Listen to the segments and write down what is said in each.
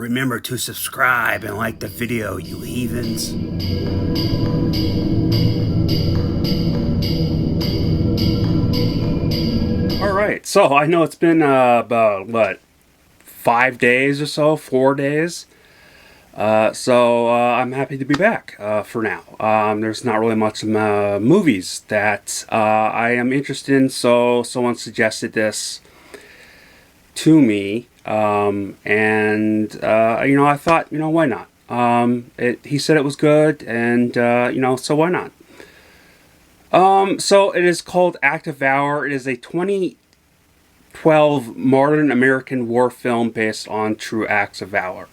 Remember to subscribe and like the video, you heathens. Alright, so I know it's been about, what, 5 days or so, 4 days. So I'm happy to be back for now. There's not really much movies that I am interested in, so someone suggested this to me, and I thought, why not? He said it was good, and so why not? So it is called Act of Valor. It is a 2012 modern American war film based on true acts of valor.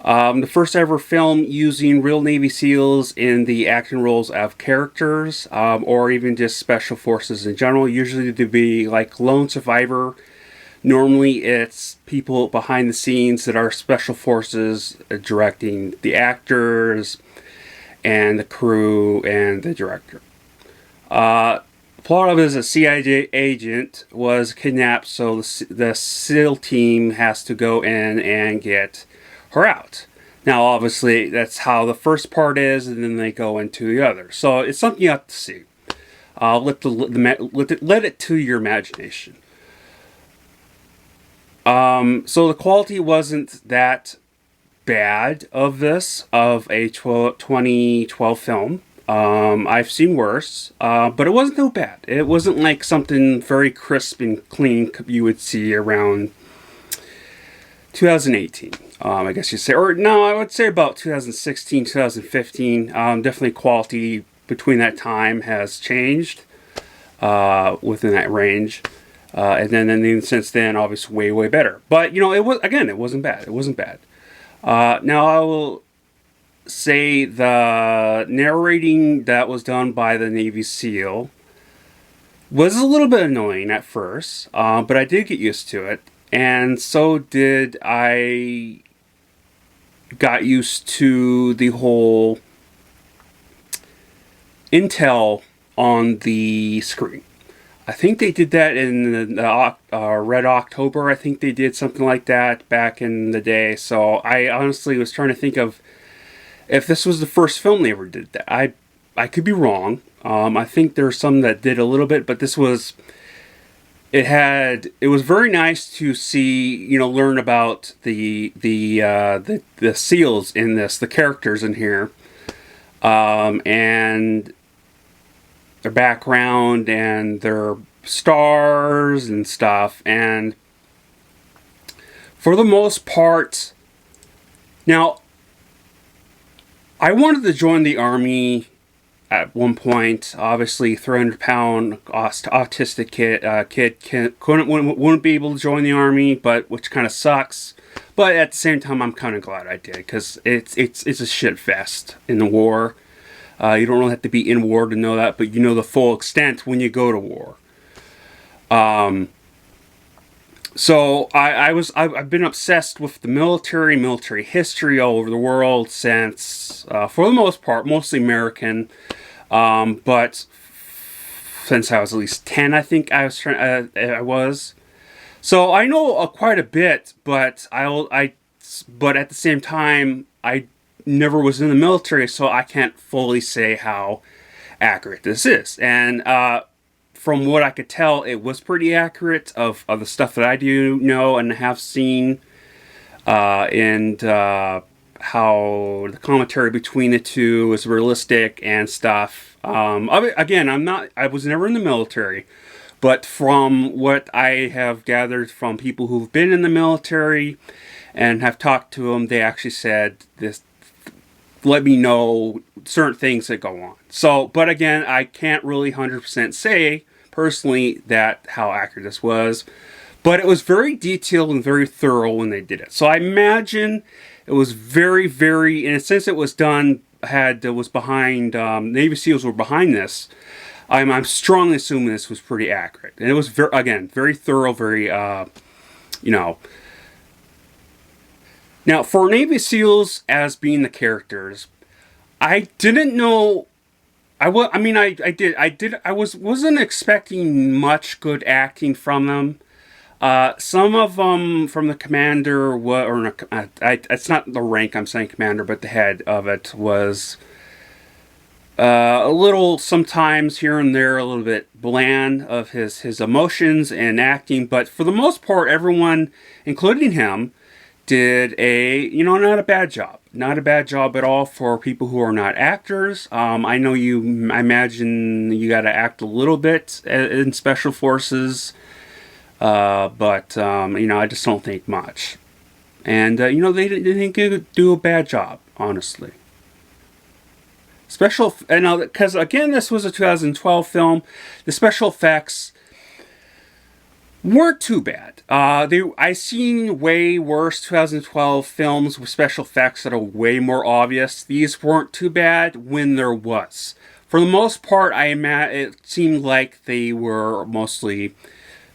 The first ever film using real Navy SEALs in the acting roles of characters, or even just special forces in general. Usually to be like lone survivor. Normally it's people behind the scenes that are special forces directing the actors and the crew and the director. Plot of it is a CIA agent was kidnapped, so the SEAL team has to go in and get her out. Now, obviously, that's how the first part is, and then they go into the other. So it's something you have to see. Let it to your imagination. So the quality wasn't that bad of a 2012 film. I've seen worse, but it wasn't too bad. It wasn't like something very crisp and clean you would see around 2018, I guess you'd say. Or no, I would say about 2016, 2015. Definitely quality between that time has changed within that range. And then since then, obviously way, way better. But, it wasn't bad. It wasn't bad. Now, I will say the narrating that was done by the Navy SEAL was a little bit annoying at first, but I did get used to it. And so did I got used to the whole intel on the screen. I think they did that in the Red October. I think they did something like that back in the day. So I honestly was trying to think of if this was the first film they ever did that. I could be wrong. I think there's some that did a little bit, but this was... It was very nice to see, learn about the SEALs in this, the characters in here, and their background and their stars and stuff. And for the most part, now, I wanted to join the Army at one point. Obviously, 300-pound autistic kid wouldn't be able to join the Army, but which kind of sucks. But at the same time, I'm kind of glad I did, because it's a shit fest in the war. You don't really have to be in war to know that, but you know the full extent when you go to war. So I've been obsessed with the military history all over the world since, for the most part, mostly American, but since I was at least 10, I think I was. So I know quite a bit, but but at the same time, I never was in the military, so I can't fully say how accurate this is. And from what I could tell, it was pretty accurate of the stuff that I do know and have seen, and how the commentary between the two is realistic and stuff. Again, I was never in the military, but from what I have gathered from people who've been in the military and have talked to them, they actually said this, let me know certain things that go on. So, but again, I can't really 100% say personally that how accurate this was, but it was very detailed and very thorough when they did it. So I imagine it was very, very, and since it was done, was behind, Navy SEALs were behind this, I'm strongly assuming this was pretty accurate. And it was, very thorough, very, Now, for Navy SEALs as being the characters, I didn't know... I wasn't expecting much good acting from them. Some of them from the commander, it's not the rank I'm saying commander, but the head of it was a little, sometimes here and there, a little bit bland of his emotions and acting. But for the most part, everyone, including him, did not a bad job. Not a bad job at all for people who are not actors. I know I imagine you got to act a little bit in special forces. But I just don't think much. And, they didn't do a bad job, honestly. Because again, this was a 2012 film. The special effects weren't too bad. I've seen way worse 2012 films with special effects that are way more obvious. These weren't too bad when there was. For the most part, it seemed like they were mostly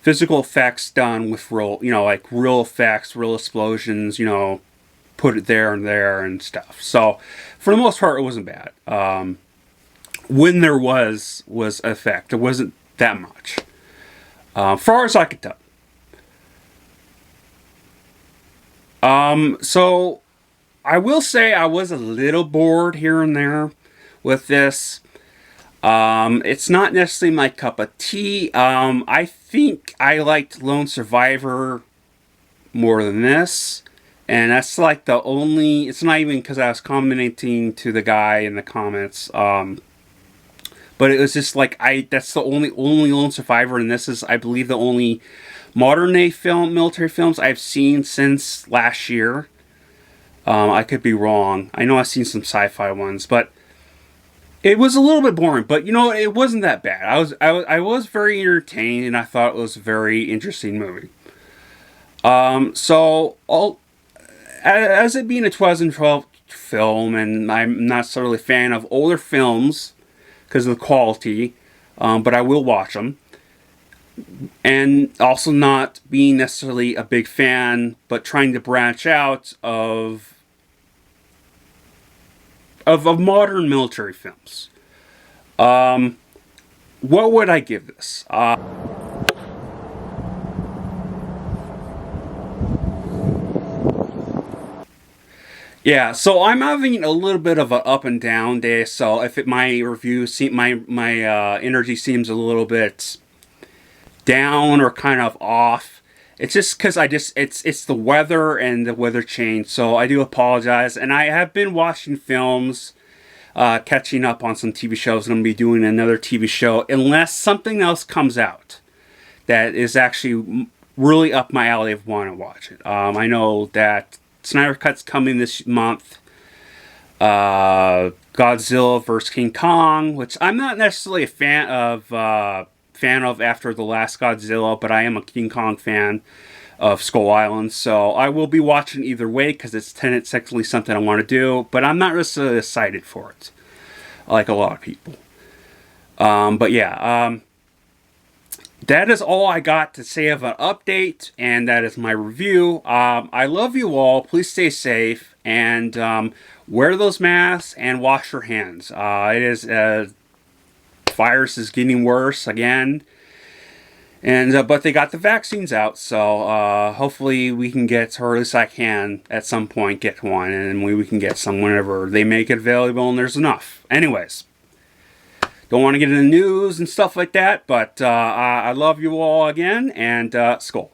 physical effects done with like real effects, real explosions, put it there and there and stuff. So, for the most part, it wasn't bad. When there was effect, it wasn't that much. Far as I could tell. So, I will say I was a little bored here and there with this. It's not necessarily my cup of tea. I think I liked Lone Survivor more than this. And that's like the only, it's not even because I was commenting to the guy in the comments. But it was just like, that's the only Lone Survivor. And this is, I believe, the only modern day military films I've seen since last year. I could be wrong. I know I've seen some sci-fi ones, but it was a little bit boring, but it wasn't that bad. I was very entertained, and I thought it was a very interesting movie. As it being a 2012 film, and I'm not necessarily a fan of older films because of the quality, but I will watch them. And also not being necessarily a big fan, but trying to branch out of modern military films. What would I give this? Yeah, so I'm having a little bit of an up and down day. So if my review, my energy seems a little bit down or kind of off, it's just because it's the weather and the weather change. So I do apologize. And I have been watching films, catching up on some TV shows. I'm going to be doing another TV show unless something else comes out that is actually really up my alley of wanting to watch it. I know that Snyder Cut's coming this month. Godzilla vs. King Kong, which I'm not necessarily a fan of after the last Godzilla, but I am a King Kong fan of Skull Island, so I will be watching either way because it's technically something I want to do, but I'm not necessarily excited for it, like a lot of people. But yeah, that is all I got to say of an update, and that is my review. I love you all. Please stay safe, and wear those masks and wash your hands. Virus is getting worse again, and but they got the vaccines out, so hopefully we can get, or at least I can at some point get one, and we can get some whenever they make it available and there's enough. Anyways, don't want to get into the news and stuff like that, but I love you all again, and Skull.